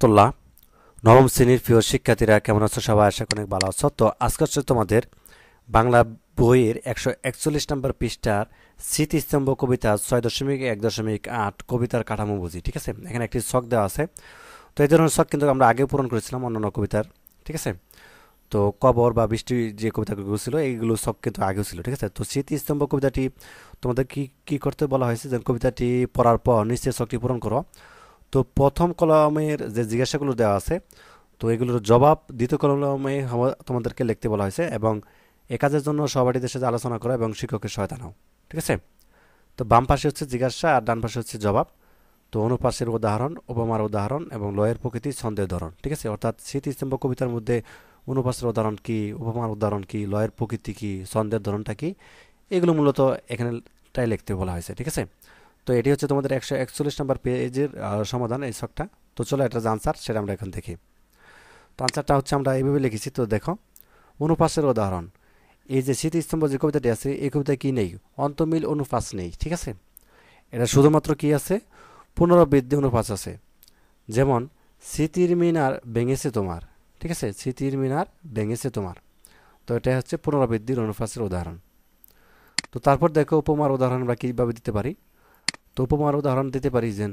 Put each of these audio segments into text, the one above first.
রহমতুল্লাহ। নবম শ্রেণীর প্রিয় শিক্ষার্থীরা কেমন আছো? সবাই আশা করি অনেক ভালো আছো। তো আজকে হচ্ছে তোমাদের বাংলা বইয়ের 141 নম্বর পৃষ্ঠার স্মৃতিস্তম্ভ কবিতা 6.1.8 কবিতার কাঠামো বুঝি। ঠিক আছে, এখানে একটি ছক দেওয়া আছে। তো এই ধরনের ছক কিন্তু আমরা আগে পূরণ করেছিলাম অন্যান্য কবিতার। ঠিক আছে, তো কবর বা বৃষ্টি যে কবিতাগুলো ছিল এইগুলো ছক কিন্তু আগেও ছিল। ঠিক আছে, তো স্মৃতিস্তম্ভ কবিতাটি তোমাদের কি কি করতে বলা হয়েছে, যে কবিতাটি পড়ার পর নিচের ছকটি পূরণ করো। তো প্রথম কলামের যে জিজ্ঞাসাগুলো দেওয়া আছে, তো এগুলোর জবাব দ্বিতীয় কলামে তোমাদেরকে লিখতে বলা হয়েছে, এবং এ কাজের জন্য সহপাঠীদের সাথে আলোচনা করো এবং শিক্ষকের সহায়তা নাও। ঠিক আছে, তো বাম পাশে হচ্ছে জিজ্ঞাসা আর ডান পাশে হচ্ছে জবাব। তো অনুপাশের উদাহরণ, উপমার উদাহরণ এবং লয়ের প্রকৃতি, ছন্দের ধরন। ঠিক আছে, অর্থাৎ স্মৃতিস্তম্ভ কবিতার মধ্যে অনুপাশের উদাহরণ কি, উপমার উদাহরণ কি, লয়ের প্রকৃতি কি, ছন্দের ধরনটা কি, এগুলো মূলত এখানেটাই লিখতে বলা হয়েছে। ঠিক আছে, তো এটি হচ্ছে তোমাদের 141 নম্বর পেজের সমাধান, এই ছকটা। তো চলো এটা যে আনসার সেটা আমরা এখন দেখি। তো আনসারটা হচ্ছে আমরা এইভাবে লিখেছি। তো দেখো, অনুপাসের উদাহরণ, এই যে স্মৃতিস্তম্ভ যে কবিতাটি আছে এই কবিতায় কি নেই? অন্তমিল অনুপাস নেই। ঠিক আছে, এটা শুধুমাত্র কি আছে? পুনরাবৃত্তি অনুপাস আছে। যেমন স্মৃতির মিনার ভেঙেছে তোমার। ঠিক আছে, স্মৃতির মিনার ভেঙেছে তোমার। তো এটা হচ্ছে পুনরাবৃত্তির অনুপাসের উদাহরণ। তো তারপর দেখো উপমার উদাহরণ আমরা কীভাবে দিতে পারি। তো উপমার উদাহরণ দিতে পারি যে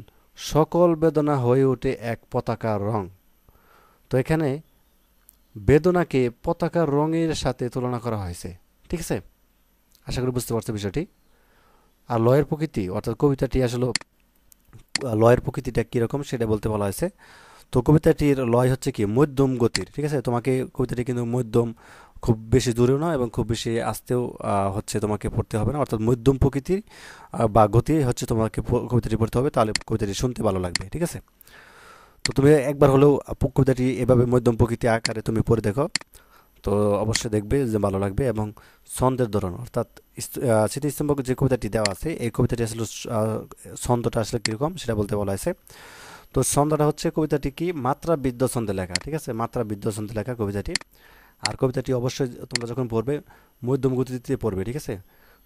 সকল বেদনা হয়ে ওঠে এক পতাকার রং। তো এখানে বেদনাকে পতাকার রঙের সাথে তুলনা করা হয়েছে। ঠিক আছে, আশা করি বুঝতে পারছো বিষয়টি। আর লয়ের প্রকৃতি, অর্থাৎ কবিতাটি আসলে লয়ের প্রকৃতিটা কীরকম সেটা বলতে বলা হয়েছে। তো কবিতাটির লয় হচ্ছে কি মধ্যম গতির। ঠিক আছে, তোমাকে কবিতাটি কিন্তু মধ্যম, খুব বেশি দূরেও না এবং খুব বেশি আস্তেও হচ্ছে তোমাকে পড়তে হবে না, অর্থাৎ মধ্যম প্রকৃতির বা গতি হচ্ছে তোমাকে কবিতাটি পড়তে হবে, তাহলে কবিতাটি শুনতে ভালো লাগবে। ঠিক আছে, তো তুমি একবার হলেও কবিতাটি এভাবে মধ্যম প্রকৃতি আকারে তুমি পড়ে দেখো, তো অবশ্যই দেখবে যে ভালো লাগবে। এবং ছন্দের ধরন, অর্থাৎ স্মৃতিস্তম্ভ যে কবিতাটি দেওয়া আছে এই কবিতাটি আসলে ছন্দটা আসলে কীরকম সেটা বলতে বলা হয়েছে। তো ছন্দটা হচ্ছে কবিতাটি কি মাত্রা বৃদ্ধ ছন্দে লেখা। ঠিক আছে, মাত্রা বৃদ্ধ ছন্দে লেখা কবিতাটি। আর কবিতাটি অবশ্যই তোমরা যখন পড়বে মধ্যম গতিতে পড়বে। ঠিক আছে,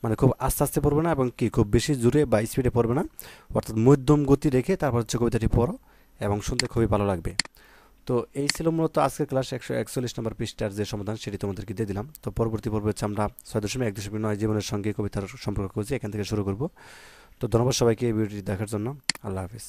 মানে খুব আস্তে আস্তে পড়বে না এবং কি খুব বেশি জোরে বা স্পিডে পড়বে না, অর্থাৎ মধ্যম গতি রেখে তারপর হচ্ছে কবিতাটি পড়ো এবং শুনতে খুবই ভালো লাগবে। তো এই ছিল মূলত আজকের ক্লাস 141 নম্বর পৃষ্ঠার যে সমাধান সেটি তোমাদেরকে দিয়ে দিলাম। তো পরবর্তী পর্বে হচ্ছে আমরা 6.1.9 জীবনের সঙ্গে কবিতার সম্পর্ক খুঁজি, এখান থেকে শুরু করব। তো ধন্যবাদ সবাইকে এই ভিডিওটি দেখার জন্য। আল্লাহ হাফিজ।